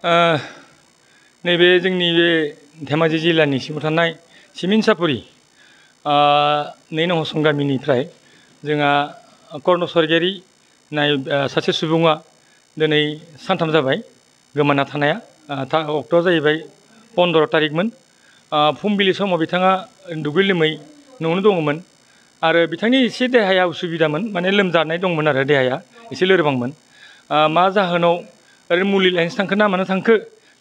नैबे जोंनि बे धेमाजि जिल्लानि सिङाव थानाय सिमिनसापुरि 2 नं हसं गामिनिफ्राय जोंहा कर्ण स्वर्गियारि नाय सासे सुबुङा दिनै सानथाम जाबाय गोमाना थानाया अक्ट'आ जाहैबाय 15 तारिखमोन फुंबिलि समाव बिथाङा दुगै लोमै न'आवनो दङमोन आरो बिथांनि एसे देहाया उसुबिदामोन माने लोमजानाय दंमोन आरो देहाया एसे लोरबांमोन मा जाहोनाव ओरैनो मुलि लायनोसो थांखो ना मानो थांखो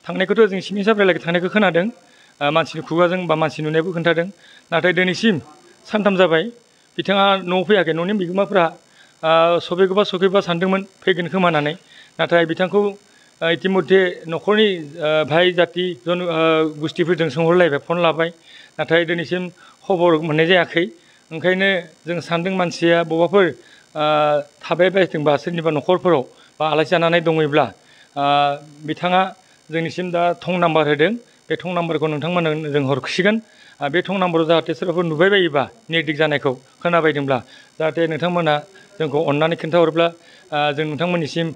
थांनायखौथ' जों सिमिनसापुरिहालागै थांनायखौ खोनादों मानसिनि खुगाजों बा मानसि नुनायबो खोन्थादों नाथाय दिनैसिम सानथाम जाबाय बिथाङा न'आव फैयाखै न'नि बिगोमाफोरा सफैगौबा सानदोंमोन फैगोन खोमा होननानै नाथाय बिथांखौ इतिमध्ये न'खरनि भाइ जाति गुस्थिफोरजों सोंहरलायबाय फन लाबाय नाथाय दिनैसिम खबर मोननाय जायाखै ओंखायनो जों सानदों मानसिया बबावबाफोर थाबायबायदोंबा सोरनिबा न'खरफोराव बा आलासि जानानै दङब्ला बिथाङा जोंनिसिम दा थं नाम्बार होदों बे थं नाम्बारखौ नोंथांमोननो जों हरसिगोन बे थं नाम्बाराव जाहाथे सोरबाफोर नुबाय बायोबा निर्दिक जानायखौ खोनाबायदोंब्ला जाहाथे नोंथांमोना जोंखौ अननानै खिन्थाहरोब्ला जों नोंथांमोननिसिम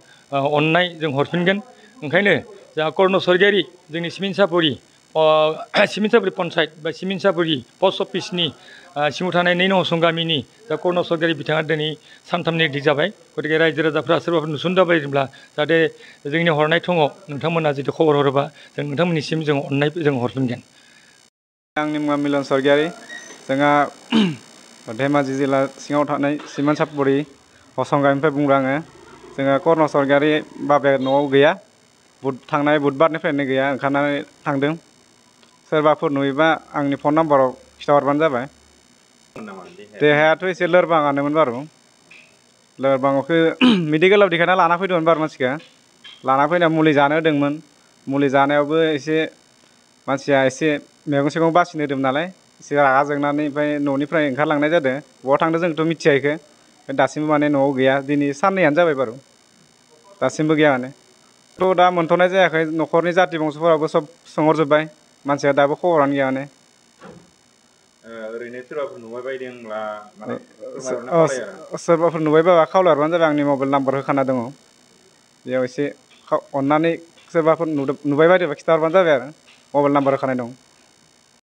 अननाय जों हरफिनगोन ओंखायनो जोंहा कर्ण स्वर्गियारि जोंनि सिमिनसापुरि पन्सायत बा सिमिनसापुरि पस्ट अफिसनि सिङाव थानाय 2 नं हसं गामिनि जा कर्ण स्वर्गियारि बिथाङा दिनै सानथाम निर्दिक जाबाय गतिके रायजो राजाफ्रा सोरबाफोर नुसनदाबायदोंब्ला जाहाथे जोंनि हरनाय थङाव नोंथांमोना जुदि खबर हरोबा जों नोंथांमोननिसिम जों अननाय जों हरफिनगोन आंनि मुङा मिलन स्वर्गियारि जोंहा धेमाजि जिल्ला सिङाव थानाय सिमिनसापुरि हसं गामिनिफ्राय बुंदों आङो जोंहा कर्ण स्वर्गियारि बाबाया न'आव गैया थांनाय बुधबारनिफ्रायनो गैया ओंखारनानै थांदों सोरबाफोर नुयोबा आंनि फन नाम्बाराव खिथाहरबानो जाबाय देहायाथ' एसे लोरबाङानोमोन बारु लोरबांखौ मेडिकेलाव देखायना लाना फैदोंमोन बारु मानसिखौ लाना फैना मुलि जानो होदोंमोन मुलि जानायावबो एसे मानसिया एसे मैगं थाइगं बासिनो होदोंमोन नालाय एसे रागा जोंनानै ओमफ्राय न'निफ्राय ओंखारलांनाय जादों बहा थांदों जोंथ' मिथिया इखो दासिमबो माने न'आव गैया दिनै साननैयानो जाबाय बारु दासिमबो गैया माने थ' दा मोनथ'नाय जायाखै न'खरनि जाथि बंस'फोराबो सब सोंहरजोब्बाय मानसिया दाबो खबरानो गैया माने ओरैनो सोरबाफोर नुबाय बायदोंब्ला माने सोरबाफोर नुबाय बाबा खावलायहरबानो जाबाय आंनि मबाइल नाम्बार होखाना दङ बेयाव एसे अननानै सोरबाफोर नुबाय बायदोंबा खिथाहरबानो जाबाय आरो मबाइल नाम्बार होखानाय दं